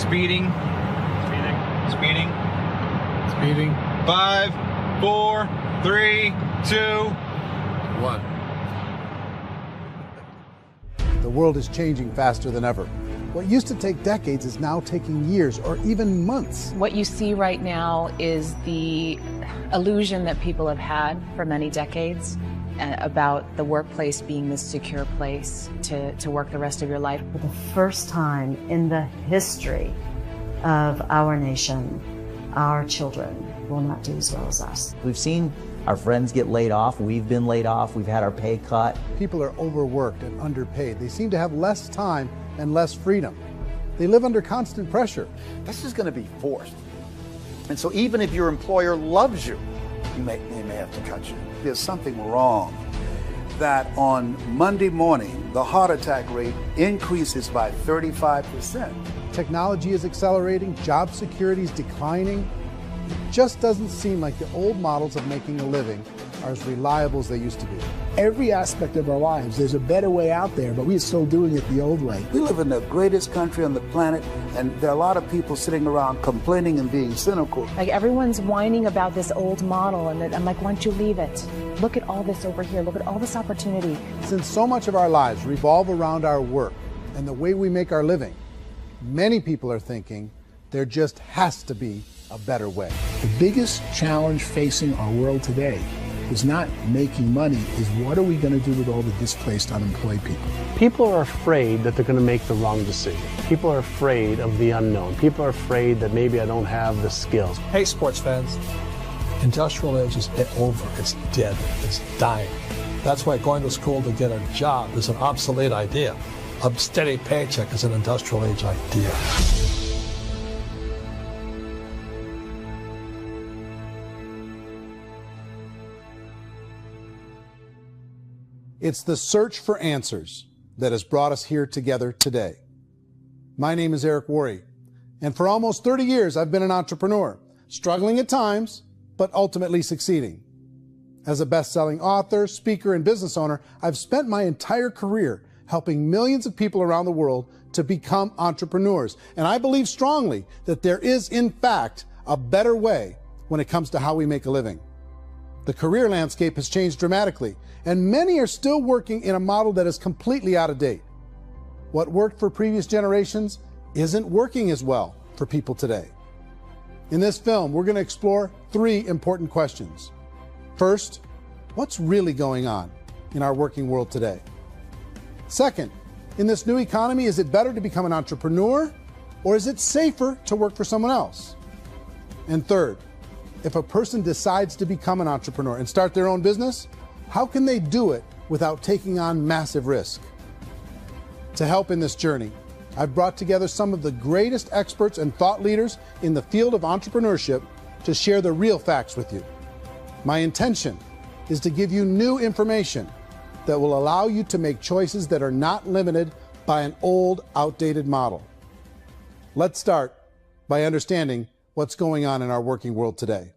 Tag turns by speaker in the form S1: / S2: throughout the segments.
S1: Speeding. Speeding.
S2: Speeding.
S1: 5, 4, 3, 2, 1.
S3: The world is changing faster than ever. What used to take decades is now taking years or even months.
S4: What you see right now is the illusion that people have had for many decades about the workplace being this secure place to work the rest of your life.
S5: For the first time in the history of our nation, our children will not do as well as us.
S6: We've seen our friends get laid off. We've been laid off. We've had our pay cut.
S3: People are overworked and underpaid. They seem to have less time and less freedom. They live under constant pressure.
S7: This is going to be forced. And so even if your employer loves you, they may have to cut you. There's something wrong that on Monday morning, the heart attack rate increases by 35%.
S3: Technology is accelerating, job security is declining. It just doesn't seem like the old models of making a living are as reliable as they used to be.
S8: Every aspect of our lives, there's a better way out there, but we're still doing it the old way.
S7: We live in the greatest country on the planet, and there are a lot of people sitting around complaining and being cynical.
S4: Like everyone's whining about this old model, and I'm like, why don't you leave it? Look at all this over here. Look at all this opportunity.
S3: Since so much of our lives revolve around our work and the way we make our living, many people are thinking there just has to be a better way.
S8: The biggest challenge facing our world today is not making money, is what are we going to do with all the displaced, unemployed people?
S2: People are afraid that they're going to make the wrong decision. People are afraid of the unknown. People are afraid that maybe I don't have the skills.
S9: Hey, sports fans, industrial age is over. It's dead. It's dying. That's why going to school to get a job is an obsolete idea. A steady paycheck is an industrial age idea.
S3: It's the search for answers that has brought us here together today. My name is Eric Worre, and for almost 30 years I've been an entrepreneur, struggling at times, but ultimately succeeding. As a best-selling author, speaker, and business owner, I've spent my entire career helping millions of people around the world to become entrepreneurs. And I believe strongly that there is, in fact, a better way when it comes to how we make a living. The career landscape has changed dramatically, and many are still working in a model that is completely out of date. What worked for previous generations isn't working as well for people today. In this film, we're going to explore 3 important questions. First, what's really going on in our working world today? Second, in this new economy, is it better to become an entrepreneur, or is it safer to work for someone else? And third, if a person decides to become an entrepreneur and start their own business, how can they do it without taking on massive risk? To help in this journey, I've brought together some of the greatest experts and thought leaders in the field of entrepreneurship to share the real facts with you. My intention is to give you new information that will allow you to make choices that are not limited by an old, outdated model. Let's start by understanding what's going on in our working world today.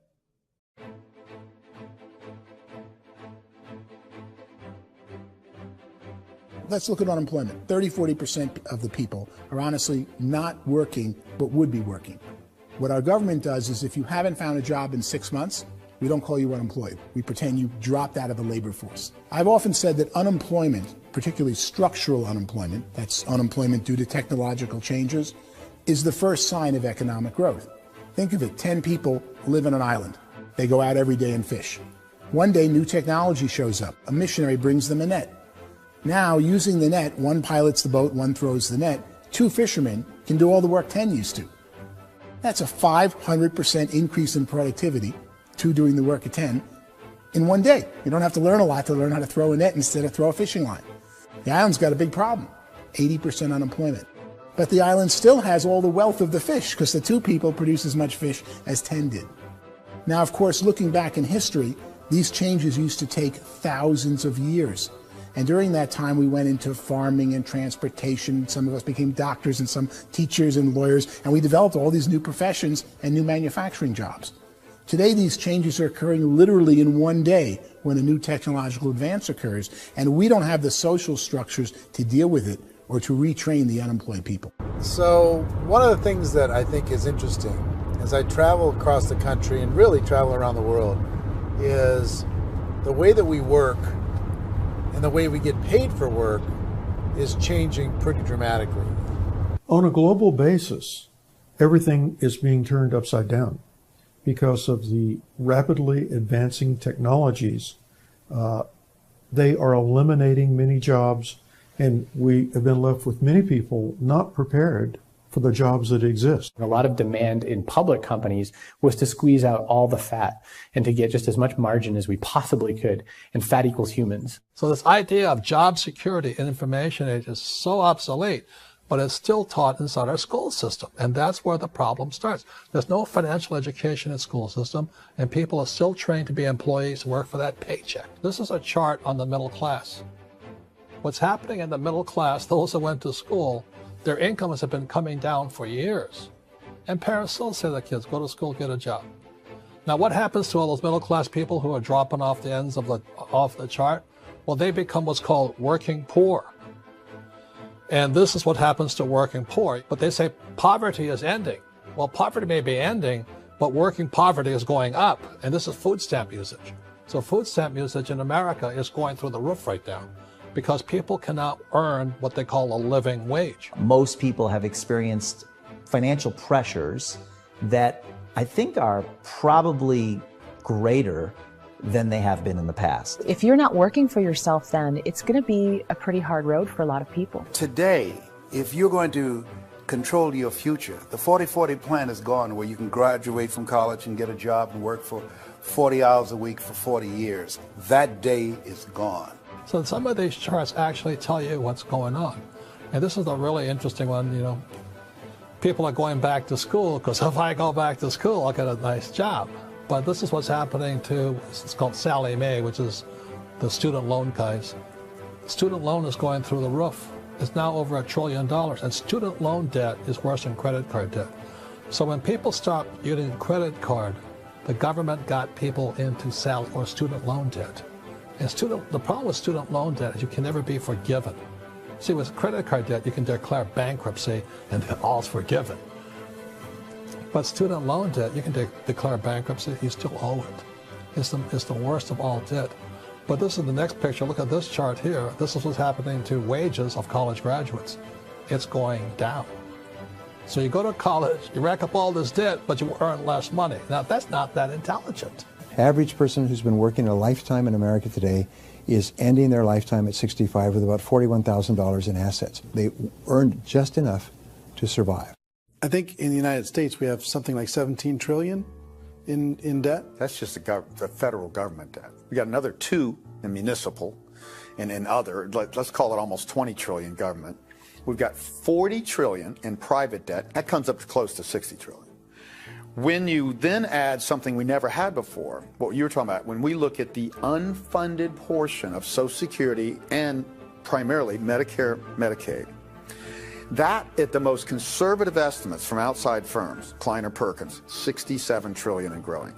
S8: Let's look at unemployment. 30–40% of the people are honestly not working, but would be working. What our government does is if you haven't found a job in 6 months, we don't call you unemployed. We pretend you dropped out of the labor force. I've often said that unemployment, particularly structural unemployment, that's unemployment due to technological changes, is the first sign of economic growth. Think of it, 10 people live on an island. They go out every day and fish. One day, new technology shows up. A missionary brings them a net. Now, using the net, one pilots the boat, one throws the net. 2 fishermen can do all the work 10 used to. That's a 500% increase in productivity, 2 doing the work of 10, in one day. You don't have to learn a lot to learn how to throw a net instead of throw a fishing line. The island's got a big problem, 80% unemployment. But the island still has all the wealth of the fish because the 2 people produce as much fish as 10 did. Now, of course, looking back in history, these changes used to take thousands of years. And during that time, we went into farming and transportation. Some of us became doctors and some teachers and lawyers, and we developed all these new professions and new manufacturing jobs. Today, these changes are occurring literally in one day when a new technological advance occurs, and we don't have the social structures to deal with it or to retrain the unemployed people.
S3: So one of the things that I think is interesting as I travel across the country and really travel around the world is the way that we work and the way we get paid for work is changing pretty dramatically.
S10: On a global basis, everything is being turned upside down because of the rapidly advancing technologies. They are eliminating many jobs, and we have been left with many people not prepared for the jobs that exist.
S11: A lot of demand in public companies was to squeeze out all the fat and to get just as much margin as we possibly could, and fat equals humans.
S9: So this idea of job security in information age is so obsolete, but it's still taught inside our school system, and that's where the problem starts. There's no financial education in school system, and people are still trained to be employees who work for that paycheck. This is a chart on the middle class. What's happening in the middle class, those that went to school, their incomes have been coming down for years. And parents still say to their kids, go to school, get a job. Now what happens to all those middle class people who are dropping off the ends of the chart? Well, they become what's called working poor. And this is what happens to working poor. But they say poverty is ending. Well, poverty may be ending, but working poverty is going up. And this is food stamp usage. So food stamp usage in America is going through the roof right now, because people cannot earn what they call a living wage.
S6: Most people have experienced financial pressures that I think are probably greater than they have been in the past.
S4: If you're not working for yourself, then it's going to be a pretty hard road for a lot of people.
S7: Today, if you're going to control your future, the 40-40 plan is gone, where you can graduate from college and get a job and work for 40 hours a week for 40 years. That day is gone.
S9: So some of these charts actually tell you what's going on. And this is a really interesting one. You know, people are going back to school because if I go back to school, I'll get a nice job. But this is what's happening to, it's called Sallie Mae, which is the student loan guys. Student loan is going through the roof. It's now over $1 trillion, and student loan debt is worse than credit card debt. So when people stopped using credit card, the government got people into student loan debt. And the problem with student loan debt is you can never be forgiven. See, with credit card debt, you can declare bankruptcy and then all's forgiven. But student loan debt, you can declare bankruptcy, you still owe it. It's the worst of all debt. But this is the next picture. Look at this chart here. This is what's happening to wages of college graduates. It's going down. So you go to college, you rack up all this debt, but you earn less money. Now, that's not that intelligent.
S12: Average person who's been working a lifetime in America today is ending their lifetime at 65 with about $41,000 in assets. They earned just enough to survive.
S3: I think in the United States we have something like 17 trillion in debt.
S7: That's just the federal government debt. We got another 2 in municipal and in other, let's call it almost 20 trillion government. We've got 40 trillion in private debt. That comes up to close to 60 trillion. When you then add something we never had before, what you were talking about, when we look at the unfunded portion of Social Security and primarily Medicare, Medicaid, that, at the most conservative estimates from outside firms, Kleiner Perkins, 67 trillion and growing.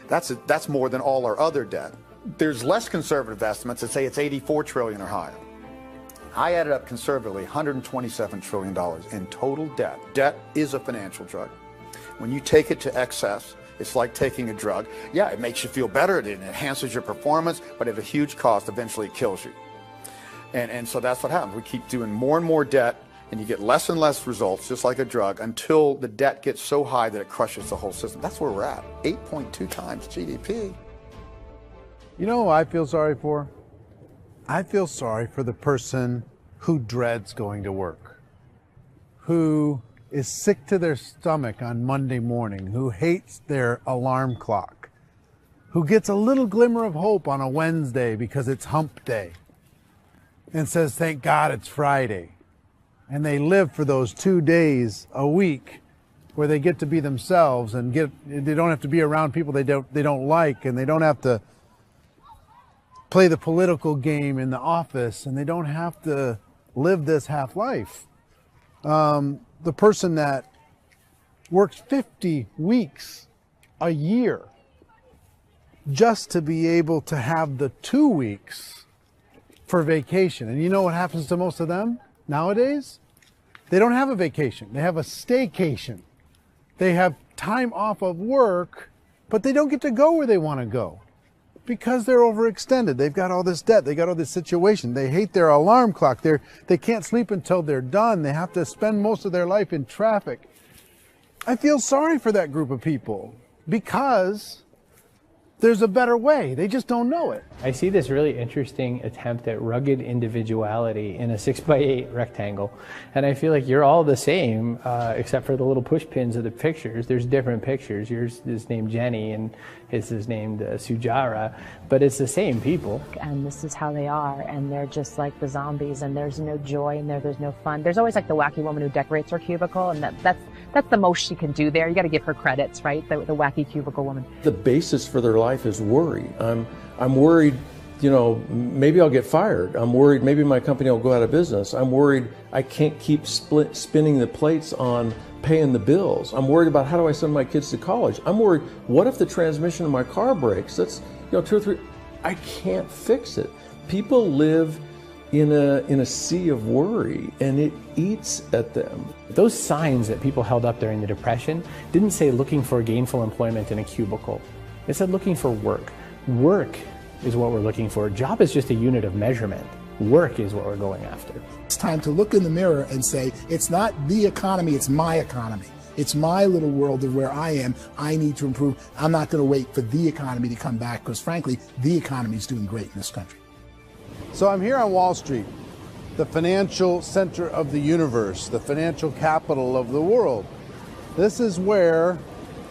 S7: That's more than all our other debt. There's less conservative estimates that say it's 84 trillion or higher. I added up conservatively $127 trillion in total debt. Debt is a financial drug. When you take it to excess, it's like taking a drug. Yeah, it makes you feel better, it enhances your performance, but at a huge cost, eventually it kills you. And so that's what happens. We keep doing more and more debt, and you get less and less results, just like a drug, until the debt gets so high that it crushes the whole system. That's where we're at, 8.2 times GDP.
S3: You know who I feel sorry for? I feel sorry for the person who dreads going to work, who is sick to their stomach on Monday morning, who hates their alarm clock, who gets a little glimmer of hope on a Wednesday because it's hump day and says, thank God it's Friday. And they live for those 2 days a week where they get to be themselves and they don't have to be around people they don't like, and they don't have to play the political game in the office, and they don't have to live this half life. The person that works 50 weeks a year just to be able to have the 2 weeks for vacation. And you know what happens to most of them? Nowadays, they don't have a vacation. They have a staycation. They have time off of work, but they don't get to go where they want to go because they're overextended. They've got all this debt. They got all this situation. They hate their alarm clock. They can't sleep until they're done. They have to spend most of their life in traffic. I feel sorry for that group of people because there's a better way. They just don't know it.
S11: I see this really interesting attempt at rugged individuality in a 6x8 rectangle. And I feel like you're all the same, except for the little push pins of the pictures. There's different pictures. Yours is named Jenny and his is named Sujara, but it's the same people.
S4: And this is how they are, and they're just like the zombies, and there's no joy in there, there's no fun. There's always like the wacky woman who decorates her cubicle, and that's the most she can do there. You got to give her credits, right? The wacky cubicle woman.
S13: The basis for their life is worry. I'm worried, you know, maybe I'll get fired. I'm worried maybe my company will go out of business. I'm worried I can't keep spinning the plates on paying the bills. I'm worried about how do I send my kids to college. I'm worried, what if the transmission of my car breaks? That's, you know, 2 or 3, I can't fix it. People live in a sea of worry, and it eats at them.
S11: Those signs that people held up during the Depression didn't say looking for gainful employment in a cubicle. It said looking for work. Work is what we're looking for. Job is just a unit of measurement. Work is what we're going after.
S8: It's time to look in the mirror and say, it's not the economy, it's my economy. It's my little world of where I am. I need to improve. I'm not going to wait for the economy to come back because, frankly, the economy is doing great in this country.
S3: So I'm here on Wall Street, the financial center of the universe, the financial capital of the world. This is where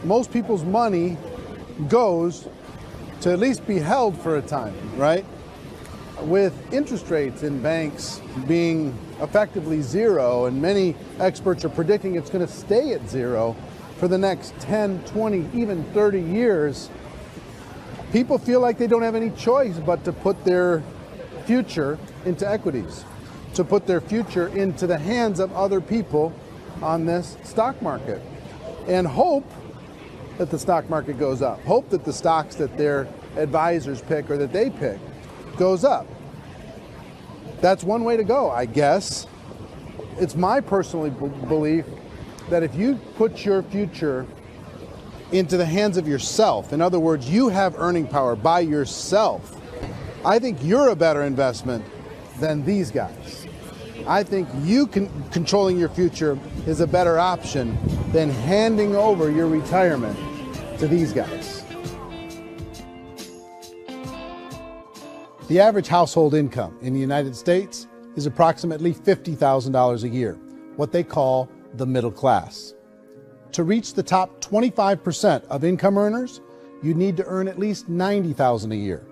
S3: most people's money goes to at least be held for a time, right? With interest rates in banks being effectively zero, and many experts are predicting it's going to stay at zero for the next 10, 20, even 30 years, people feel like they don't have any choice but to put their future into equities, to put their future into the hands of other people on this stock market, and hope that the stock market goes up, hope that the stocks that their advisors pick or that they pick goes up. That's one way to go, I guess. It's my personal belief that if you put your future into the hands of yourself, in other words, you have earning power by yourself, I think you're a better investment than these guys. I think you controlling your future is a better option than handing over your retirement to these guys. The average household income in the United States is approximately $50,000 a year, what they call the middle class. To reach the top 25% of income earners, you need to earn at least $90,000 a year.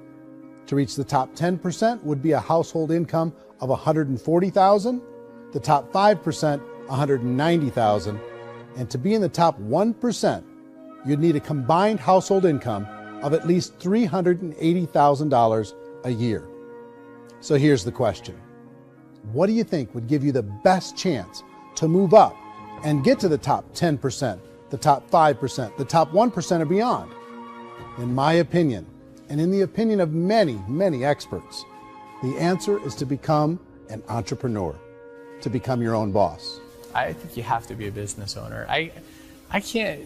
S3: To reach the top 10% would be a household income of $140,000, the top 5%, $190,000, and to be in the top 1%, you'd need a combined household income of at least $380,000 a year. So here's the question. What do you think would give you the best chance to move up and get to the top 10%, the top 5%, the top 1% or beyond? In my opinion, and in the opinion of many, many experts, the answer is to become an entrepreneur, to become your own boss.
S11: I think you have to be a business owner. I can't,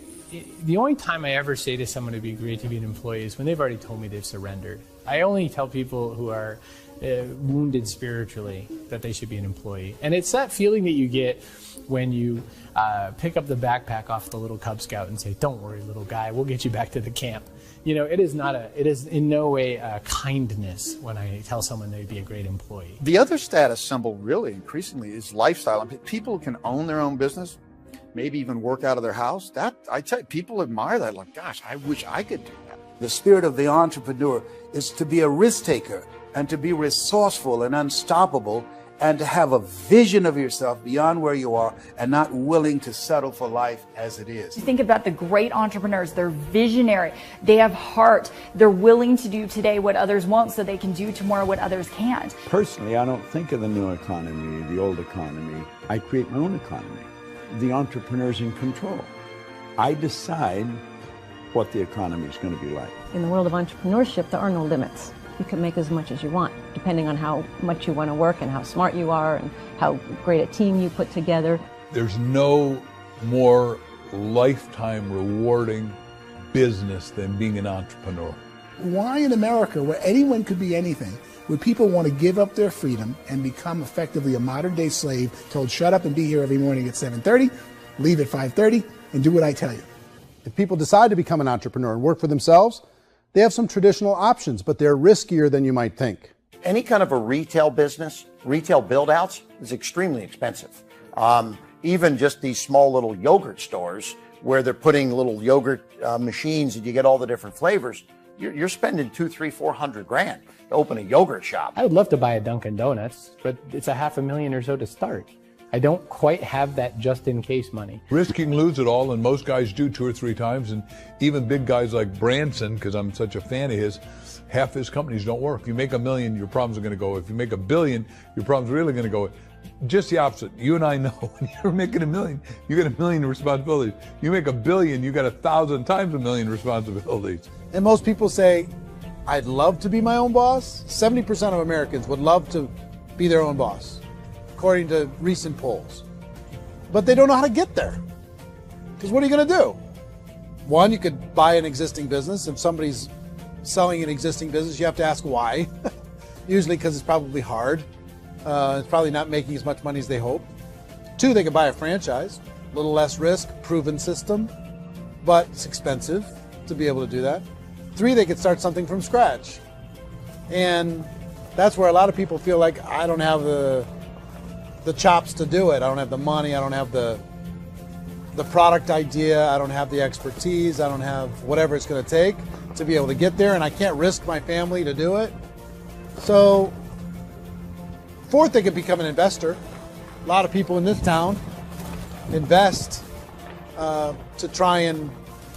S11: the only time I ever say to someone it'd be great to be an employee is when they've already told me they've surrendered. I only tell people who are wounded spiritually that they should be an employee. And it's that feeling that you get when you pick up the backpack off the little Cub Scout and say, "Don't worry, little guy, we'll get you back to the camp." You know, it is in no way a kindness when I tell someone they'd be a great employee.
S7: The other status symbol really increasingly is lifestyle. I mean, people can own their own business, maybe even work out of their house. That, I tell you, people admire that. Like, gosh, I wish I could do that.
S14: The spirit of the entrepreneur is to be a risk taker and to be resourceful and unstoppable and to have a vision of yourself beyond where you are and not willing to settle for life as it is.
S15: Think about the great entrepreneurs. They're visionary. They have heart. They're willing to do today what others won't so they can do tomorrow what others can't.
S16: Personally, I don't think of the new economy, the old economy. I create my own economy. The entrepreneur's in control. I decide what the economy is going to be like.
S17: In the world of entrepreneurship, there are no limits. you can make as much as you want, depending on how much you want to work and how smart you are and how great a team you put together.
S18: There's no more lifetime rewarding business than being an entrepreneur.
S8: Why in America, where anyone could be anything, would people want to give up their freedom and become effectively a modern-day slave, told shut up and be here every morning at 7:30, leave at 5:30, and do what I tell you?
S3: If people decide to become an entrepreneur and work for themselves, they have some traditional options, but they're riskier than you might think.
S19: Any kind of a retail business, retail build-outs, is extremely expensive. Even just these small little yogurt stores where they're putting little yogurt machines and you get all the different flavors, you're spending $200,000, $300,000, $400,000 to open a yogurt shop.
S11: I would love to buy a Dunkin' Donuts, but it's $500,000 or so to start. I don't quite have that just-in-case money.
S18: Risking lose it all, and most guys do 2 or 3 times, and even big guys like Branson, because I'm such a fan of his, half his companies don't work. If you make $1 million, your problems are going to go. If you make $1 billion, your problems are really going to go. Just the opposite. You and I know when you're making $1 million, you get $1 million responsibilities. You make $1 billion, you got 1,000 times $1 million responsibilities.
S3: And most people say, I'd love to be my own boss. 70% of Americans would love to be their own boss, according to recent polls. But they don't know how to get there. Because what are you going to do? One, you could buy an existing business. If somebody's selling an existing business, you have to ask why. Usually because it's probably hard. It's probably not making as much money as they hope. 2, they could buy a franchise. A little less risk, proven system, but it's expensive to be able to do that. 3, they could start something from scratch. And that's where a lot of people feel like, I don't have the chops to do it. I don't have the money. I don't have the product idea. I don't have the expertise. I don't have whatever it's going to take to be able to get there, and I can't risk my family to do it. So 4th, they could become an investor. A lot of people in this town invest to try and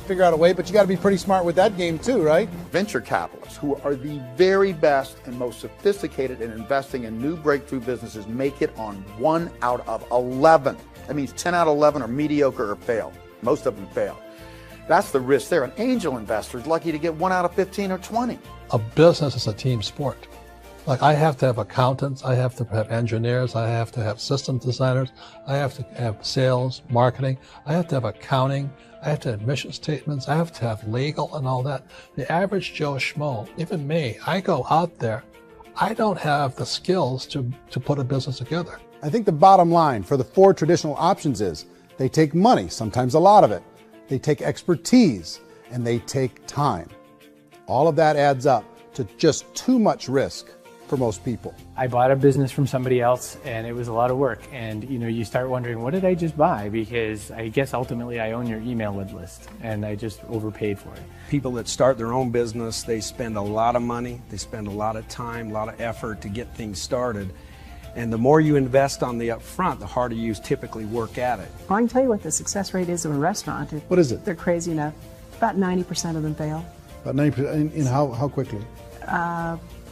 S3: figure out a way, but you got to be pretty smart with that game too, right?
S7: Venture capitalists, who are the very best and most sophisticated in investing in new breakthrough businesses, make it on 1 out of 11. That means 10 out of 11 are mediocre or fail. Most of them fail. That's the risk there. An angel investor is lucky to get 1 out of 15 or 20.
S9: A business is a team sport. Like, I have to have accountants, I have to have engineers, I have to have system designers, I have to have sales, marketing, I have to have accounting, I have to have mission statements, I have to have legal and all that. The average Joe Schmo, even me, I go out there, I don't have the skills to put a business together.
S3: I think the bottom line for the 4 traditional options is they take money, sometimes a lot of it. They take expertise, and they take time. All of that adds up to just too much risk for most people.
S11: I bought a business from somebody else and it was a lot of work. And you start wondering, what did I just buy? Because I guess ultimately I own your email list and I just overpaid for it.
S20: People that start their own business, they spend a lot of money, they spend a lot of time, a lot of effort to get things started. And the more you invest on the upfront, the harder you typically work at it.
S21: I can tell you what the success rate is of a restaurant.
S3: What is it?
S21: They're crazy enough. About 90% of them fail.
S3: About 90%, in how quickly?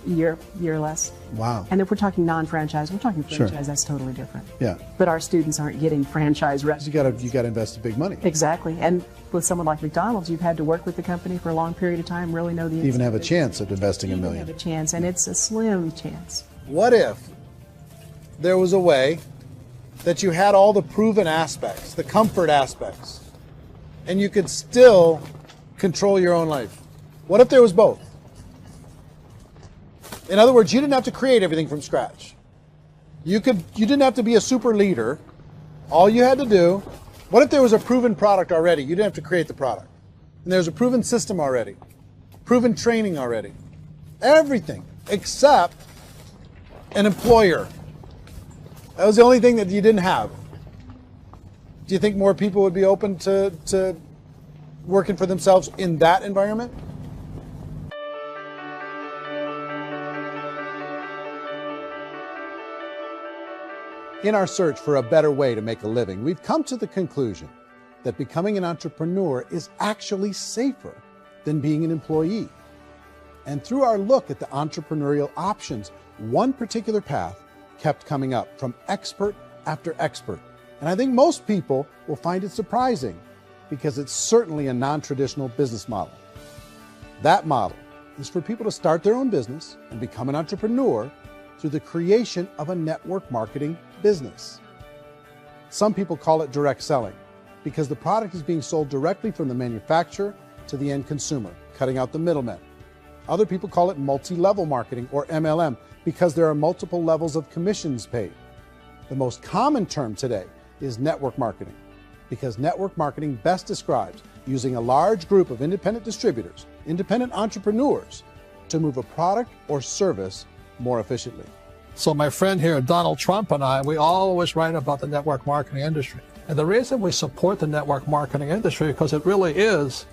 S21: Year or less.
S3: Wow.
S21: And if we're talking non-franchise, we're talking franchise,
S3: Sure.
S21: that's totally different.
S3: Yeah.
S21: But our students aren't getting franchise restaurants.
S3: You got to invest big money.
S21: Exactly. And with someone like McDonald's, you've had to work with the company for a long period of time, really know the
S3: Even have a chance at investing $1 million.
S21: have a chance, and it's a slim chance.
S3: What if there was a way that you had all the proven aspects, the comfort aspects, and you could still control your own life? What if there was both? In other words, you didn't have to create everything from scratch. You didn't have to be a super leader. All you had to do, what if there was a proven product already? You didn't have to create the product. And there's a proven system already, proven training already. Everything except an employer. That was the only thing that you didn't have. Do you think more people would be open to working for themselves in that environment? In our search for a better way to make a living, we've come to the conclusion that becoming an entrepreneur is actually safer than being an employee. And through our look at the entrepreneurial options, one particular path kept coming up from expert after expert. And I think most people will find it surprising because it's certainly a non-traditional business model. That model is for people to start their own business and become an entrepreneur through the creation of a network marketing business. Some people call it direct selling because the product is being sold directly from the manufacturer to the end consumer, cutting out the middlemen. Other people call it multi-level marketing, or MLM, because there are multiple levels of commissions paid. The most common term today is network marketing, because network marketing best describes using a large group of independent distributors, independent entrepreneurs, to move a product or service more efficiently.
S9: So my friend here, Donald Trump, and I, we always write about the network marketing industry. And the reason we support the network marketing industry is because it really is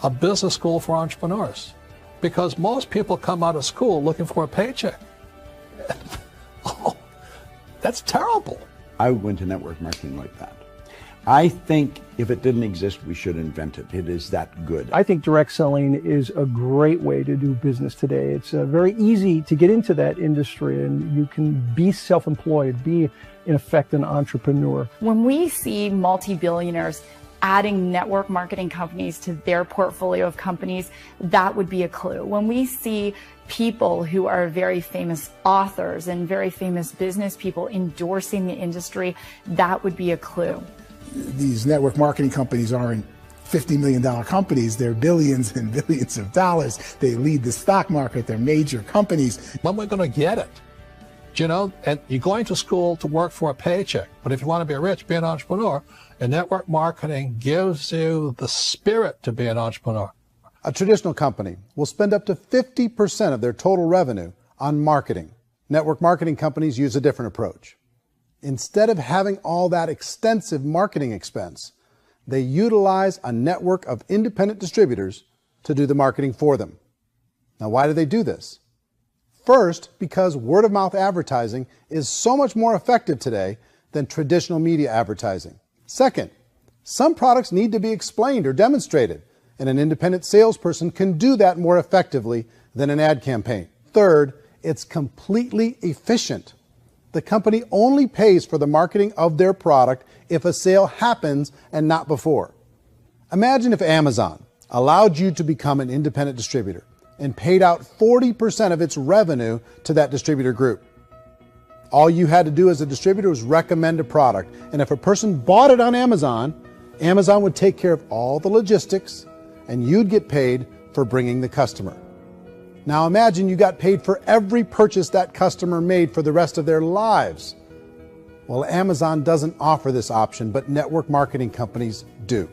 S9: a business school for entrepreneurs. Because most people come out of school looking for a paycheck. Oh, that's terrible.
S16: I would go into network marketing like that. I think if it didn't exist, we should invent it. It is that good.
S1: I think direct selling is a great way to do business today. It's very easy to get into that industry, and you can be self-employed, be, in effect, an entrepreneur.
S15: When we see multi-billionaires adding network marketing companies to their portfolio of companies, that would be a clue. When we see people who are very famous authors and very famous business people endorsing the industry, that would be a clue.
S8: These network marketing companies aren't $50 million companies. They're billions and billions of dollars. They lead the stock market. They're major companies.
S9: When we're going to get it? You know, and you're going to school to work for a paycheck. But if you want to be rich, be an entrepreneur. And network marketing gives you the spirit to be an entrepreneur.
S3: A traditional company will spend up to 50% of their total revenue on marketing. Network marketing companies use a different approach. Instead of having all that extensive marketing expense, they utilize a network of independent distributors to do the marketing for them. Now, why do they do this? First, because word-of-mouth advertising is so much more effective today than traditional media advertising. Second, some products need to be explained or demonstrated, and an independent salesperson can do that more effectively than an ad campaign. Third, it's completely efficient. The company only pays for the marketing of their product if a sale happens and not before. Imagine if Amazon allowed you to become an independent distributor and paid out 40% of its revenue to that distributor group. All you had to do as a distributor was recommend a product, and if a person bought it on Amazon, Amazon would take care of all the logistics, and you'd get paid for bringing the customer. Now imagine you got paid for every purchase that customer made for the rest of their lives. Well, Amazon doesn't offer this option, but network marketing companies do.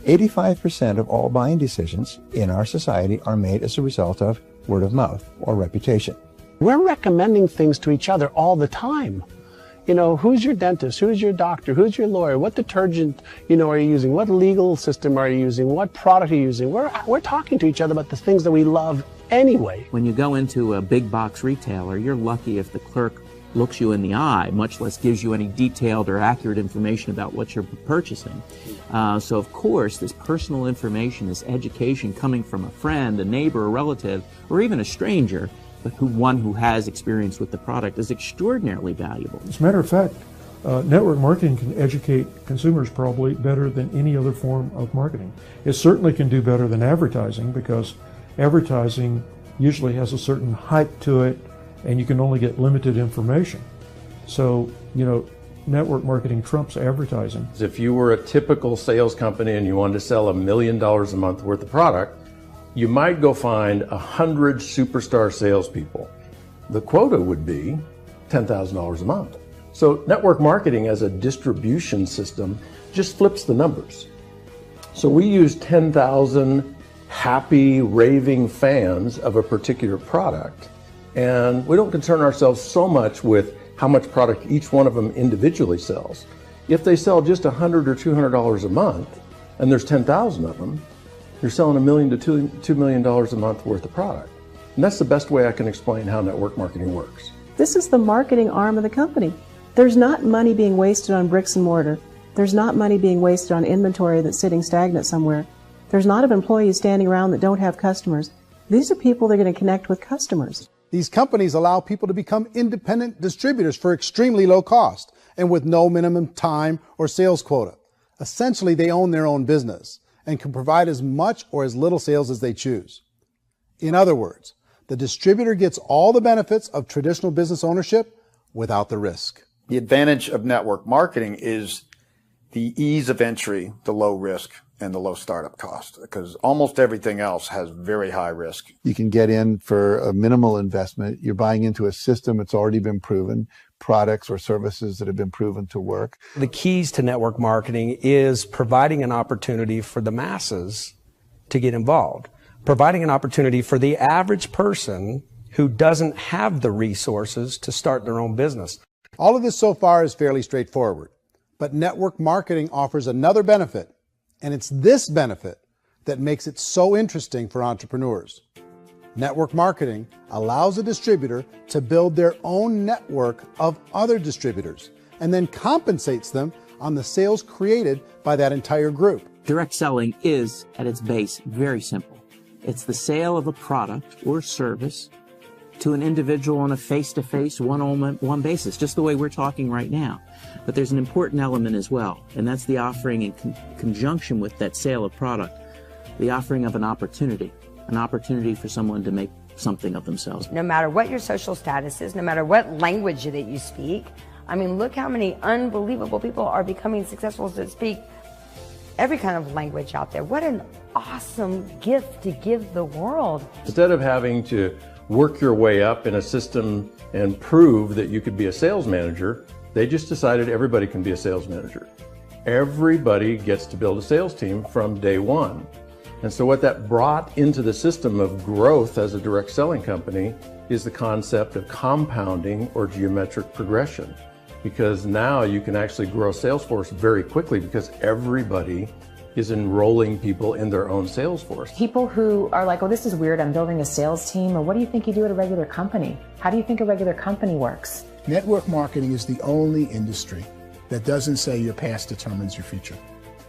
S12: 85% of all buying decisions in our society are made as a result of word of mouth or reputation.
S2: We're recommending things to each other all the time. You know, who's your dentist? Who's your doctor? Who's your lawyer? What detergent, are you using? What legal system are you using? What product are you using? We're talking to each other about the things that we love anyway.
S22: When you go into a big box retailer, you're lucky if the clerk looks you in the eye, much less gives you any detailed or accurate information about what you're purchasing. So of course, this personal information, this education coming from a friend, a neighbor, a relative, or even a stranger, but one who has experience with the product is extraordinarily valuable.
S10: As a matter of fact, network marketing can educate consumers probably better than any other form of marketing. It certainly can do better than advertising, because advertising usually has a certain hype to it, and you can only get limited information. So, network marketing trumps advertising.
S13: If you were a typical sales company and you wanted to sell $1 million a month worth of product, you might go find 100 superstar salespeople. The quota would be $10,000 a month. So network marketing as a distribution system just flips the numbers. So we use 10,000 happy, raving fans of a particular product, and we don't concern ourselves so much with how much product each one of them individually sells. If they sell just $100 or $200 a month, and there's 10,000 of them, you're selling $1 million to $2 million a month worth of product. And that's the best way I can explain how network marketing works.
S21: This is the marketing arm of the company. There's not money being wasted on bricks and mortar. There's not money being wasted on inventory that's sitting stagnant somewhere. There's not of employees standing around that don't have customers. These are people that are going to connect with customers.
S3: These companies allow people to become independent distributors for extremely low cost and with no minimum time or sales quota. Essentially, they own their own business and can provide as much or as little sales as they choose. In other words, the distributor gets all the benefits of traditional business ownership without the risk.
S5: The advantage of network marketing is the ease of entry, the low risk, and the low startup cost, because almost everything else has very high risk.
S16: You can get in for a minimal investment. You're buying into a system that's already been proven, products or services that have been proven to work.
S20: The keys to network marketing is providing an opportunity for the masses to get involved, providing an opportunity for the average person who doesn't have the resources to start their own business.
S3: All of this so far is fairly straightforward, but network marketing offers another benefit, and it's this benefit that makes it so interesting for entrepreneurs. Network marketing allows a distributor to build their own network of other distributors and then compensates them on the sales created by that entire group.
S22: Direct selling is, at its base, very simple. It's the sale of a product or service to an individual on a face-to-face, one-on-one basis, just the way we're talking right now. But there's an important element as well, and that's the offering in conjunction with that sale of product, the offering of an opportunity for someone to make something of themselves.
S6: No matter what your social status is, no matter what language that you speak, I mean, look how many unbelievable people are becoming successful to speak every kind of language out there. What an awesome gift to give the world.
S13: Instead of having to work your way up in a system and prove that you could be a sales manager, they just decided everybody can be a sales manager. Everybody gets to build a sales team from day one. And so what that brought into the system of growth as a direct selling company is the concept of compounding or geometric progression. Because now you can actually grow a sales force very quickly because everybody is enrolling people in their own sales force.
S4: People who are like, oh, this is weird, I'm building a sales team, or what do you think you do at a regular company? How do you think a regular company works?
S8: Network marketing is the only industry that doesn't say your past determines your future.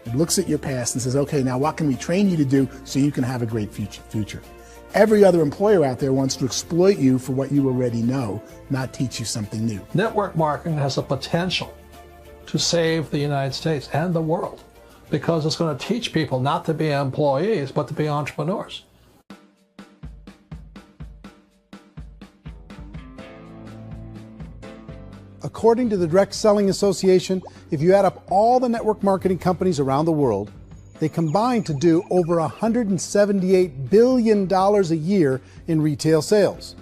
S8: It looks at your past and says, okay, now what can we train you to do so you can have a great future? Every other employer out there wants to exploit you for what you already know, not teach you something new.
S9: Network marketing has the potential to save the United States and the world because it's going to teach people not to be employees, but to be entrepreneurs.
S3: According to the Direct Selling Association, if you add up all the network marketing companies around the world, they combine to do over $178 billion a year in retail sales.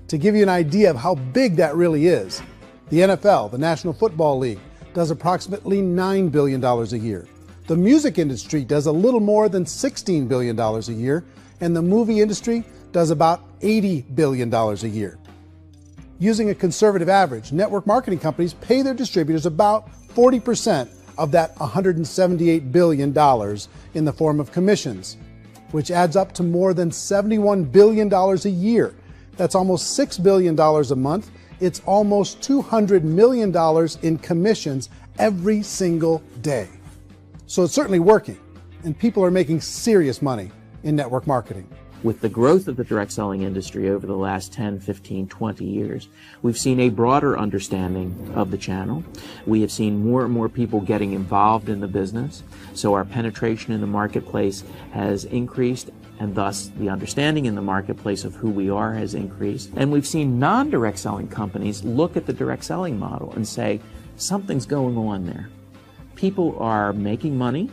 S3: To give you an idea of how big that really is, the NFL, the National Football League, does approximately $9 billion a year. The music industry does a little more than $16 billion a year, and the movie industry does about $80 billion a year. Using a conservative average, network marketing companies pay their distributors about 40% of that $178 billion in the form of commissions, which adds up to more than $71 billion a year. That's almost $6 billion a month. It's almost $200 million in commissions every single day. So it's certainly working, and people are making serious money in network marketing.
S22: With the growth of the direct selling industry over the last 10, 15, 20 years, we've seen a broader understanding of the channel. We have seen more and more people getting involved in the business, so our penetration in the marketplace has increased, and thus the understanding in the marketplace of who we are has increased. And we've seen non-direct selling companies look at the direct selling model and say, something's going on there. People are making money.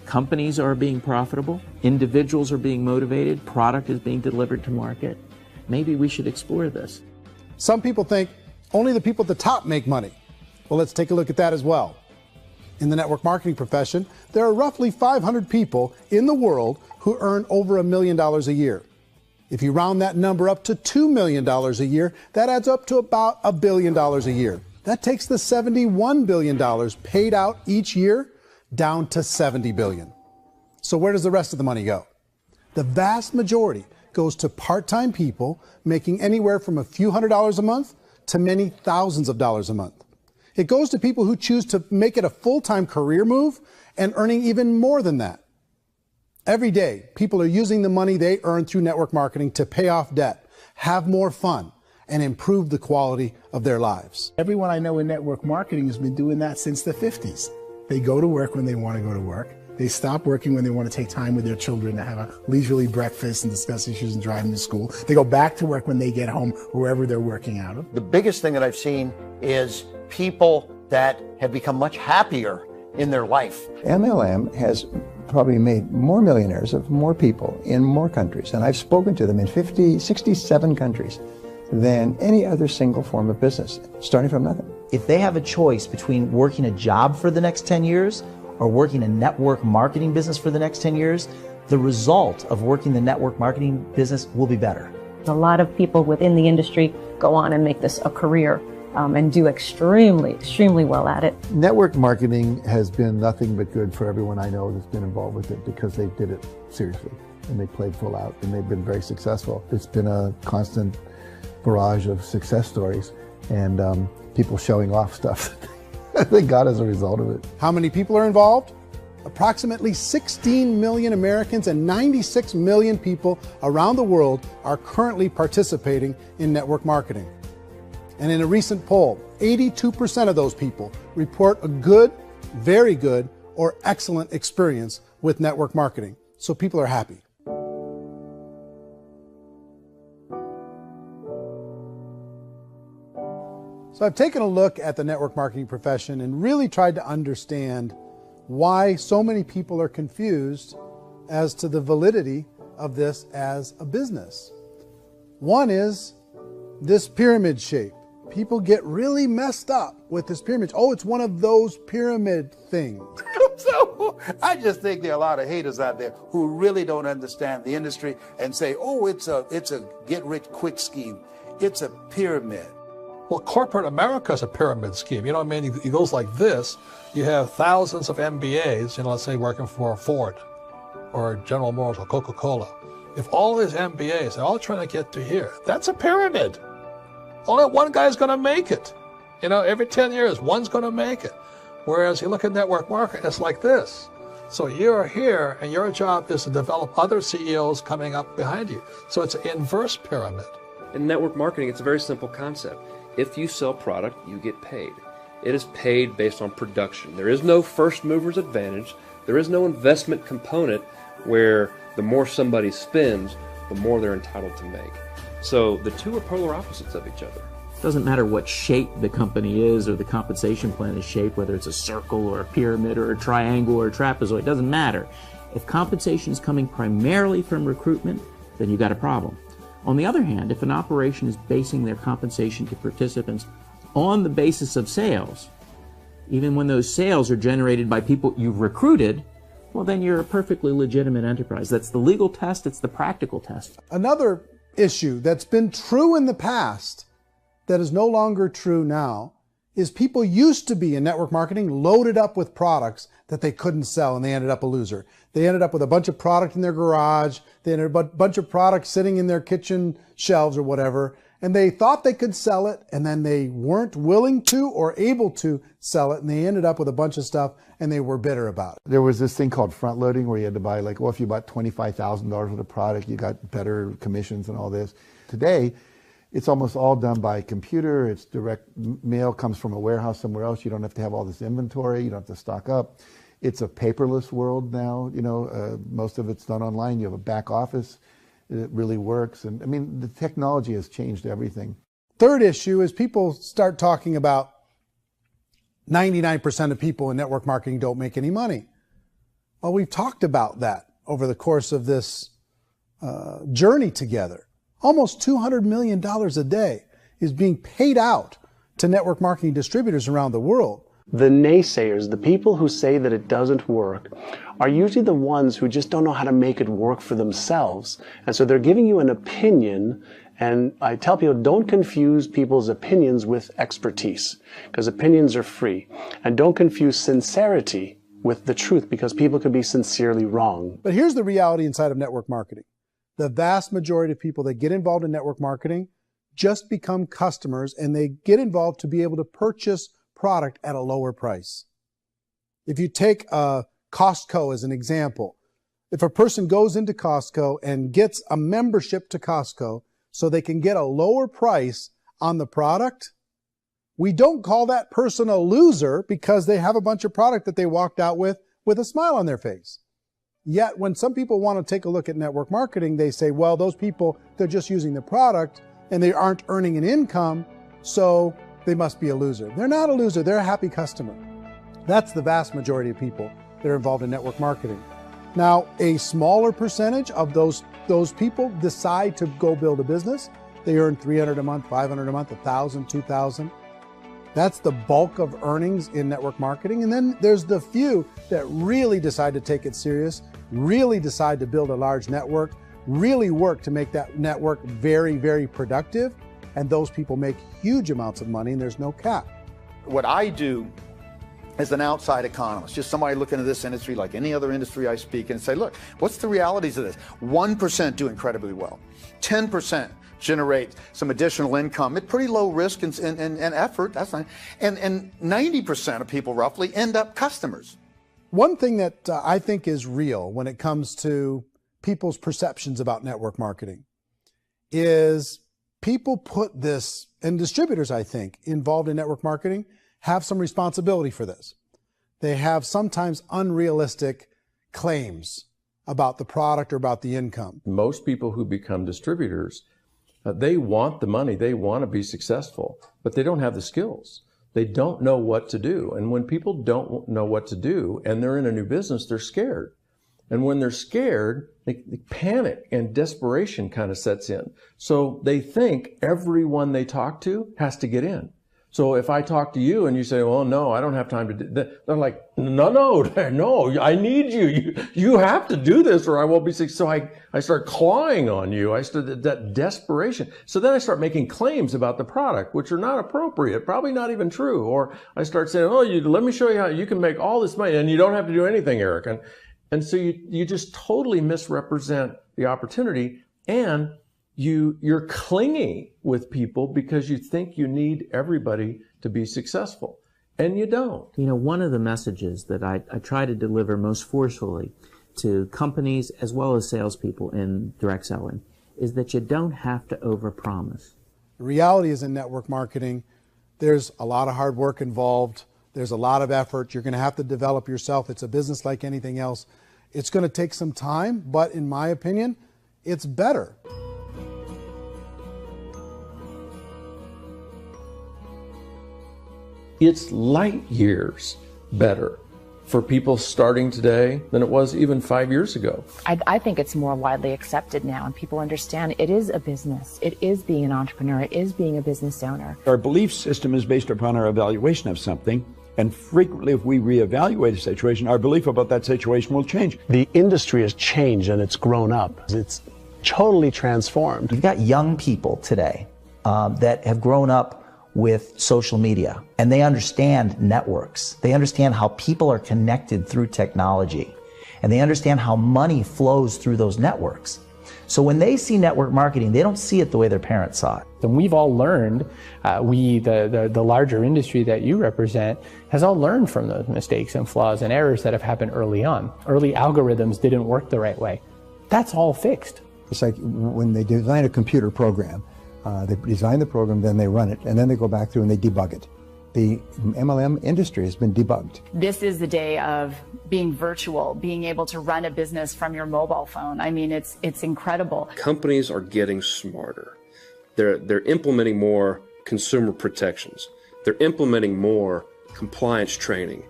S22: Companies are being profitable, individuals are being motivated, product is being delivered to market. Maybe we should explore this.
S3: Some people think only the people at the top make money. Well, let's take a look at that as well. In the network marketing profession, there are roughly 500 people in the world who earn over $1 million a year. If you round that number up to $2 million a year, that adds up to about $1 billion a year. That takes the $71 billion paid out each year down to $70 billion. So where does the rest of the money go? The vast majority goes to part-time people making anywhere from a few $100s a month to many thousands of dollars a month. It goes to people who choose to make it a full-time career move and earning even more than that. Every day, people are using the money they earn through network marketing to pay off debt, have more fun, and improve the quality of their lives.
S8: Everyone I know in network marketing has been doing that since the 50s. They go to work when they want to go to work. They stop working when they want to take time with their children to have a leisurely breakfast and discuss issues and drive them to school. They go back to work when they get home, wherever they're working out of.
S19: The biggest thing that I've seen is people that have become much happier in their life.
S12: MLM has probably made more millionaires of more people in more countries, and I've spoken to them in 67 countries, than any other single form of business, starting from nothing.
S14: If they have a choice between working a job for the next 10 years or working a network marketing business for the next 10 years, the result of working the network marketing business will be better.
S17: A lot of people within the industry go on and make this a career and do extremely well at it.
S23: Network marketing has been nothing but good for everyone I know that's been involved with it because they did it seriously and they played full out and they've been very successful. It's been a constant barrage of success stories and people showing off stuff that they got as a result of it.
S3: How many people are involved? Approximately 16 million Americans and 96 million people around the world are currently participating in network marketing. And in a recent poll, 82% of those people report a good, very good, or excellent experience with network marketing. So people are happy. So I've taken a look at the network marketing profession and really tried to understand why so many people are confused as to the validity of this as a business. One is this pyramid shape. People get really messed up with this pyramid. Oh, it's one of those pyramid things.
S7: So I just think there are a lot of haters out there who really don't understand the industry and say, oh, it's a get-rich-quick scheme. It's a pyramid.
S9: Well, corporate America is a pyramid scheme. You know what I mean? It goes like this. You have thousands of MBAs, let's say working for Ford or General Motors or Coca-Cola. If all these MBAs are all trying to get to here, that's a pyramid. Only one guy's going to make it. Every 10 years, one's going to make it. Whereas you look at network marketing, it's like this. So you're here, and your job is to develop other CEOs coming up behind you. So it's an inverse pyramid.
S24: In network marketing, it's a very simple concept. If you sell product, you get paid. It is paid based on production. There is no first mover's advantage. There is no investment component where the more somebody spends, the more they're entitled to make. So the two are polar opposites of each other.
S22: It doesn't matter what shape the company is or the compensation plan is shaped, whether it's a circle or a pyramid or a triangle or a trapezoid, it doesn't matter. If compensation is coming primarily from recruitment, then you've got a problem. On the other hand, if an operation is basing their compensation to participants on the basis of sales, even when those sales are generated by people you've recruited, well, then you're a perfectly legitimate enterprise. That's the legal test, it's the practical test.
S3: Another issue that's been true in the past that is no longer true now is people used to be in network marketing loaded up with products that they couldn't sell and they ended up a loser. They ended up with a bunch of product in their garage, they ended up with a bunch of products sitting in their kitchen shelves or whatever, and they thought they could sell it and then they weren't willing to or able to sell it and they ended up with a bunch of stuff and they were bitter about it.
S23: There was this thing called front loading where you had to buy if you bought $25,000 worth of product, you got better commissions and all this. Today, it's almost all done by computer. It's direct mail, comes from a warehouse somewhere else. You don't have to have all this inventory. You don't have to stock up. It's a paperless world now. Most of it's done online. You have a back office. It really works. And I mean, the technology has changed everything.
S3: Third issue is people start talking about 99% of people in network marketing don't make any money. Well, we've talked about that over the course of this journey together. Almost $200 million a day is being paid out to network marketing distributors around the world.
S2: The naysayers, the people who say that it doesn't work, are usually the ones who just don't know how to make it work for themselves. And so they're giving you an opinion, and I tell people, don't confuse people's opinions with expertise, because opinions are free. And don't confuse sincerity with the truth, because people can be sincerely wrong.
S3: But here's the reality inside of network marketing. The vast majority of people that get involved in network marketing just become customers, and they get involved to be able to purchase product at a lower price. If you take Costco as an example, if a person goes into Costco and gets a membership to Costco so they can get a lower price on the product, we don't call that person a loser because they have a bunch of product that they walked out with with a smile on their face. Yet when some people want to take a look at network marketing, they say, well, those people, they're just using the product and they aren't earning an income, so they must be a loser. They're not a loser, they're a happy customer. That's the vast majority of people that are involved in network marketing. Now, a smaller percentage of those people decide to go build a business. They earn $300 a month, $500 a month, $1,000, $2,000. That's the bulk of earnings in network marketing. And then there's the few that really decide to take it serious, really decide to build a large network, really work to make that network very, very productive. And those people make huge amounts of money and there's no cap.
S5: What I do as an outside economist, just somebody looking at this industry like any other industry I speak and say, look, what's the realities of this? 1% do incredibly well. 10% generate some additional income at pretty low risk and effort. That's not, and 90% of people roughly end up customers.
S3: One thing that I think is real when it comes to people's perceptions about network marketing is people put this, and distributors, I think, involved in network marketing have some responsibility for this. They have sometimes unrealistic claims about the product or about the income.
S13: Most people who become distributors, they want the money, they want to be successful, but they don't have the skills. They don't know what to do. And when people don't know what to do and they're in a new business, they're scared. And when they're scared, they panic and desperation kind of sets in. So they think everyone they talk to has to get in. So if I talk to you and you say, well, no, I don't have time to do that, they're like, no, I need you. You have to do this or I won't be successful. So I start clawing on you. I start that desperation. So then I start making claims about the product, which are not appropriate, probably not even true. Or I start saying, oh, let me show you how you can make all this money and you don't have to do anything, Eric. And so you just totally misrepresent the opportunity, and you're clingy with people because you think you need everybody to be successful, and you don't.
S22: You know, one of the messages that I try to deliver most forcefully to companies as well as salespeople in direct selling is that you don't have to overpromise.
S3: The reality is in network marketing, there's a lot of hard work involved. There's a lot of effort. You're going to have to develop yourself. It's a business like anything else. It's going to take some time, but in my opinion, it's better.
S13: It's light years better for people starting today than it was even 5 years ago.
S4: I think it's more widely accepted now, and people understand it is a business. It is being an entrepreneur. It is being a business owner.
S16: Our belief system is based upon our evaluation of something. And frequently, if we reevaluate a situation, our belief about that situation will change.
S2: The industry has changed and it's grown up. It's totally transformed.
S14: You've got young people today that have grown up with social media, and they understand networks. They understand how people are connected through technology, and they understand how money flows through those networks. So when they see network marketing, they don't see it the way their parents saw it.
S1: And we've all learned, the larger industry that you represent, has all learned from those mistakes and flaws and errors that have happened early on. Early algorithms didn't work the right way. That's all fixed.
S12: It's like when they design a computer program, they design the program, then they run it, and then they go back through and they debug it. The MLM industry has been debugged.
S11: This is the day of being virtual, being able to run a business from your mobile phone. I mean, it's incredible.
S24: Companies are getting smarter. They're implementing more consumer protections. They're implementing more compliance training.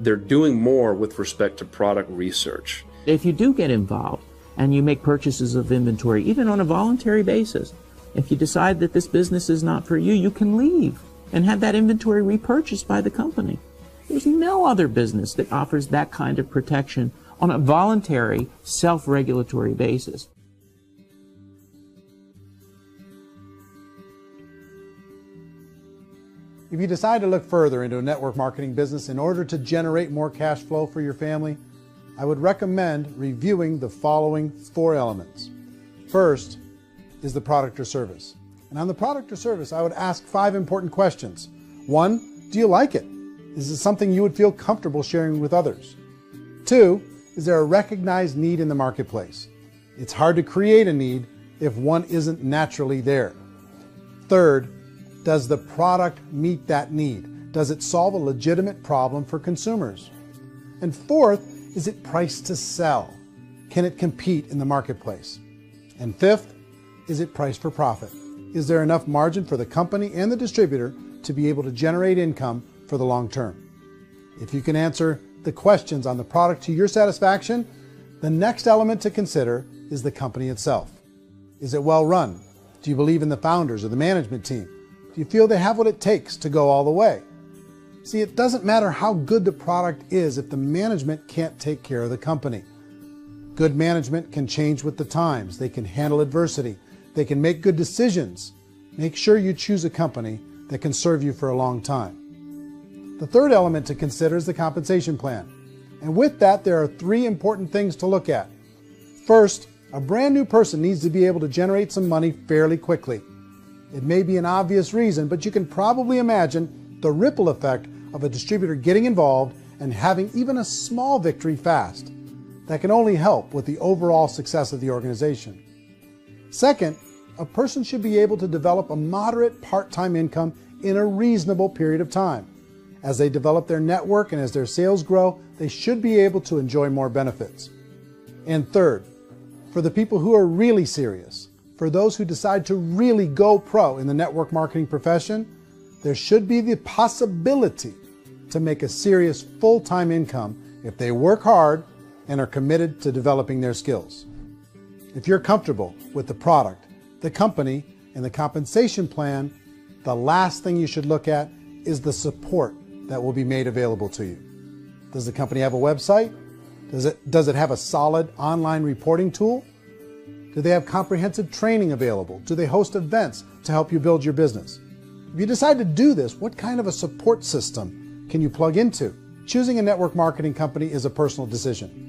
S24: They're doing more with respect to product research.
S22: If you do get involved and you make purchases of inventory, even on a voluntary basis, if you decide that this business is not for you, you can leave and have that inventory repurchased by the company. There's no other business that offers that kind of protection on a voluntary, self-regulatory basis.
S3: If you decide to look further into a network marketing business in order to generate more cash flow for your family, I would recommend reviewing the following 4 elements. First is the product or service. And on the product or service, I would ask 5 important questions. 1, do you like it? Is it something you would feel comfortable sharing with others? 2, is there a recognized need in the marketplace? It's hard to create a need if one isn't naturally there. 3rd, does the product meet that need? Does it solve a legitimate problem for consumers? And 4th, is it priced to sell? Can it compete in the marketplace? And fifth, is it priced for profit? Is there enough margin for the company and the distributor to be able to generate income for the long term? If you can answer the questions on the product to your satisfaction, the next element to consider is the company itself. Is it well run? Do you believe in the founders or the management team? Do you feel they have what it takes to go all the way? See, it doesn't matter how good the product is if the management can't take care of the company. Good management can change with the times. They can handle adversity. They can make good decisions. Make sure you choose a company that can serve you for a long time. The third element to consider is the compensation plan. And with that, there are three important things to look at. First, a brand new person needs to be able to generate some money fairly quickly. It may be an obvious reason, but you can probably imagine the ripple effect of a distributor getting involved and having even a small victory fast. That can only help with the overall success of the organization. Second, a person should be able to develop a moderate part-time income in a reasonable period of time. As they develop their network and as their sales grow, they should be able to enjoy more benefits. And third, for the people who are really serious, for those who decide to really go pro in the network marketing profession, there should be the possibility to make a serious full-time income if they work hard and are committed to developing their skills. If you're comfortable with the product, the company, and the compensation plan, the last thing you should look at is the support that will be made available to you. Does the company have a website? Does it have a solid online reporting tool? Do they have comprehensive training available? Do they host events to help you build your business? If you decide to do this, what kind of a support system can you plug into? Choosing a network marketing company is a personal decision.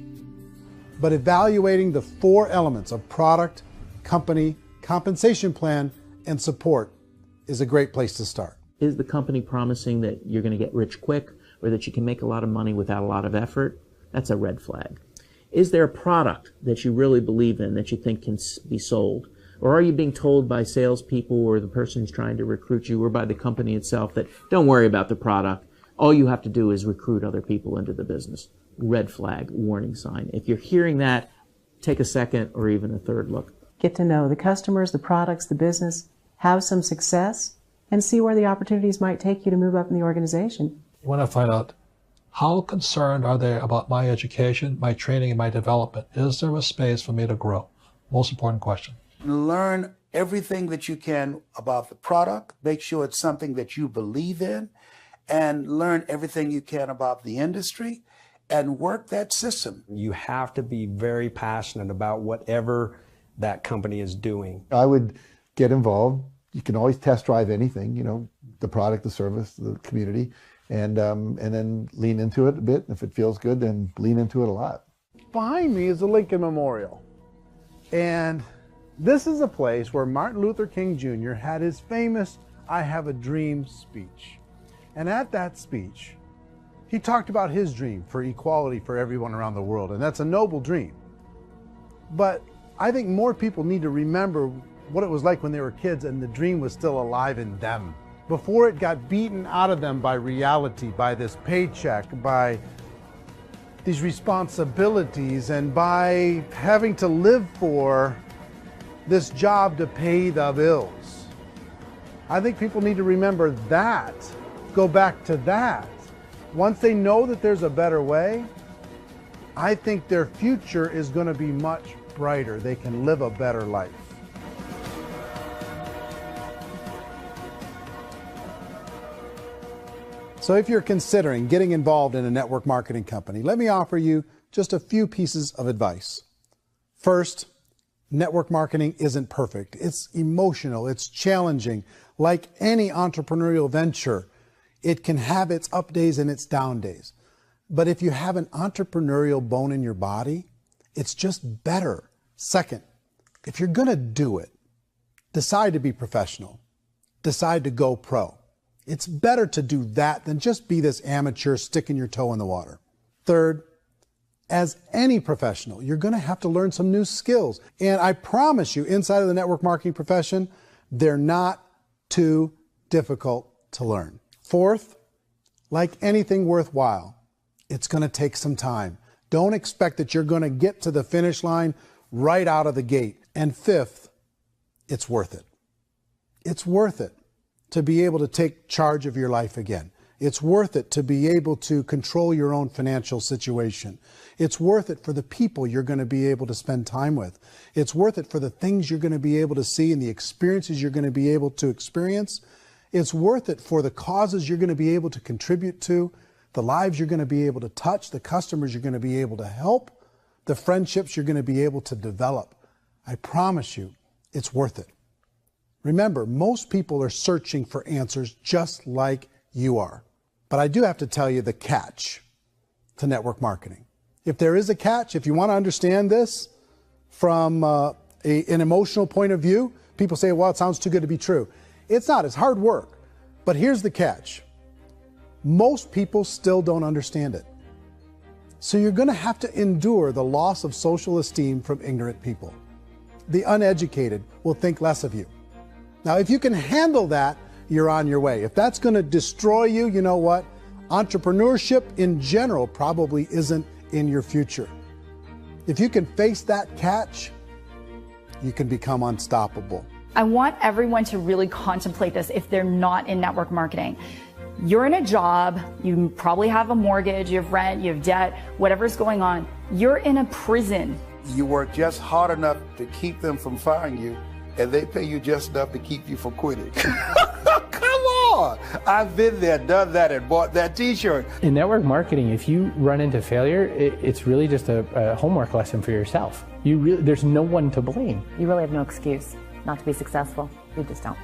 S3: But evaluating the four elements of product, company, compensation plan, and support is a great place to start.
S22: Is the company promising that you're going to get rich quick or that you can make a lot of money without a lot of effort? That's a red flag. Is there a product that you really believe in that you think can be sold? Or are you being told by salespeople or the person who's trying to recruit you or by the company itself that don't worry about the product, all you have to do is recruit other people into the business? Red flag, warning sign. If you're hearing that, take a second or even a third look.
S10: Get to know the customers, the products, the business, have some success, and see where the opportunities might take you to move up in the organization.
S9: You want to find out how concerned are they about my education, my training, and my development? Is there a space for me to grow? Most important question.
S7: Learn everything that you can about the product. Make sure it's something that you believe in, and learn everything you can about the industry and work that system.
S20: You have to be very passionate about whatever that company is doing.
S23: I would get involved. You can always test drive anything, you know, the product, the service, the community, and then lean into it a bit. If it feels good, then lean into it a lot.
S3: Behind me is the Lincoln Memorial. And this is a place where Martin Luther King Jr. had his famous "I Have a Dream" speech. And at that speech, he talked about his dream for equality for everyone around the world, and that's a noble dream. But I think more people need to remember what it was like when they were kids and the dream was still alive in them. Before it got beaten out of them by reality, by this paycheck, by these responsibilities, and by having to live for this job to pay the bills. I think people need to remember that, go back to that. Once they know that there's a better way, I think their future is going to be much brighter. They can live a better life. So if you're considering getting involved in a network marketing company, let me offer you just a few pieces of advice. First, network marketing isn't perfect. It's emotional, it's challenging. Like any entrepreneurial venture, it can have its up days and its down days. But if you have an entrepreneurial bone in your body, it's just better. Second, if you're going to do it, decide to be professional. Decide to go pro. It's better to do that than just be this amateur sticking your toe in the water. Third, as any professional, you're going to have to learn some new skills. And I promise you, inside of the network marketing profession, they're not too difficult to learn. Fourth, like anything worthwhile, it's going to take some time. Don't expect that you're going to get to the finish line right out of the gate. And fifth, it's worth it. It's worth it to be able to take charge of your life again. It's worth it to be able to control your own financial situation. It's worth it for the people you're going to be able to spend time with. It's worth it for the things you're going to be able to see and the experiences you're going to be able to experience. It's worth it for the causes you're going to be able to contribute to, the lives you're going to be able to touch, the customers you're going to be able to help, the friendships you're going to be able to develop. I promise you, it's worth it. Remember, most people are searching for answers just like you are. But I do have to tell you the catch to network marketing. If there is a catch, if you want to understand this from an emotional point of view, people say, well, it sounds too good to be true. It's not, it's hard work. But here's the catch. Most people still don't understand it. So you're going to have to endure the loss of social esteem from ignorant people. The uneducated will think less of you. Now, if you can handle that, you're on your way. If that's going to destroy you, you know what? Entrepreneurship in general probably isn't in your future. If you can face that catch, you can become unstoppable.
S11: I want everyone to really contemplate this if they're not in network marketing. You're in a job, you probably have a mortgage, you have rent, you have debt, whatever's going on. You're in a prison.
S7: You work just hard enough to keep them from firing you, and they pay you just enough to keep you from quitting. Come on! I've been there, done that, and bought that t-shirt.
S1: In network marketing, if you run into failure, it's really just a homework lesson for yourself. There's no one to blame.
S4: You really have no excuse not to be successful. You just don't.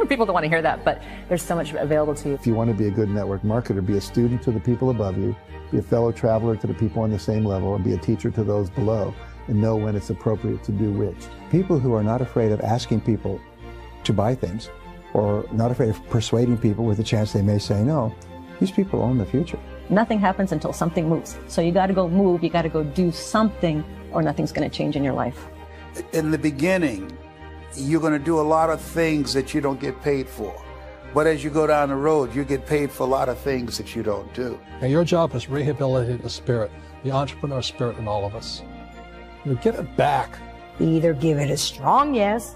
S4: People don't want to hear that, but there's so much available to you.
S23: If you want to be a good network marketer, be a student to the people above you, be a fellow traveler to the people on the same level, and be a teacher to those below, and know when it's appropriate to do which. People who are not afraid of asking people to buy things, or not afraid of persuading people with a chance they may say no, these people own the future.
S17: Nothing happens until something moves. So you got to go move, you got to go do something, or nothing's going to change in your life.
S7: In the beginning, you're going to do a lot of things that you don't get paid for. But as you go down the road, you get paid for a lot of things that you don't do.
S9: And your job is rehabilitate the spirit, the entrepreneur spirit in all of us. You get it back.
S6: Either give it a strong yes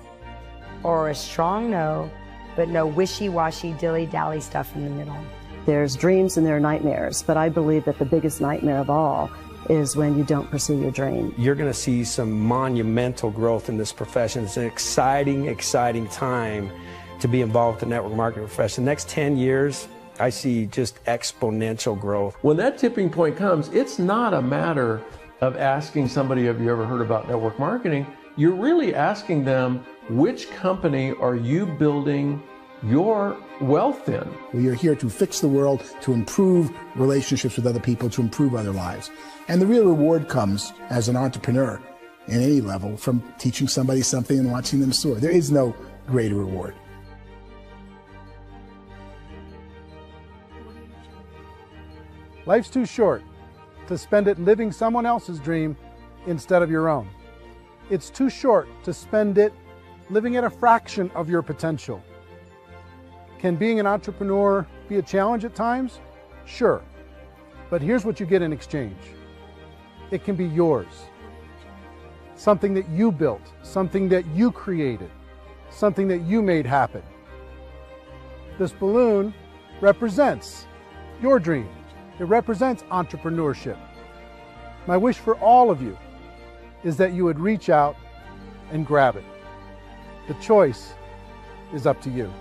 S6: or a strong no, but no wishy-washy, dilly-dally stuff in the middle.
S10: There's dreams and there are nightmares, but I believe that the biggest nightmare of all is when you don't pursue your dream.
S20: You're going to see some monumental growth in this profession. It's an exciting, exciting time to be involved with the network marketing profession. The next 10 years, I see just exponential growth.
S13: When that tipping point comes, it's not a matter of asking somebody, have you ever heard about network marketing? You're really asking them, which company are you building your wealth in?
S8: We are here to fix the world, to improve relationships with other people, to improve other lives. And the real reward comes as an entrepreneur in any level from teaching somebody something and watching them soar. There is no greater reward.
S3: Life's too short to spend it living someone else's dream instead of your own. It's too short to spend it living at a fraction of your potential. Can being an entrepreneur be a challenge at times? Sure. But here's what you get in exchange. It can be yours. Something that you built, something that you created, something that you made happen. This balloon represents your dream. It represents entrepreneurship. My wish for all of you is that you would reach out and grab it. The choice is up to you.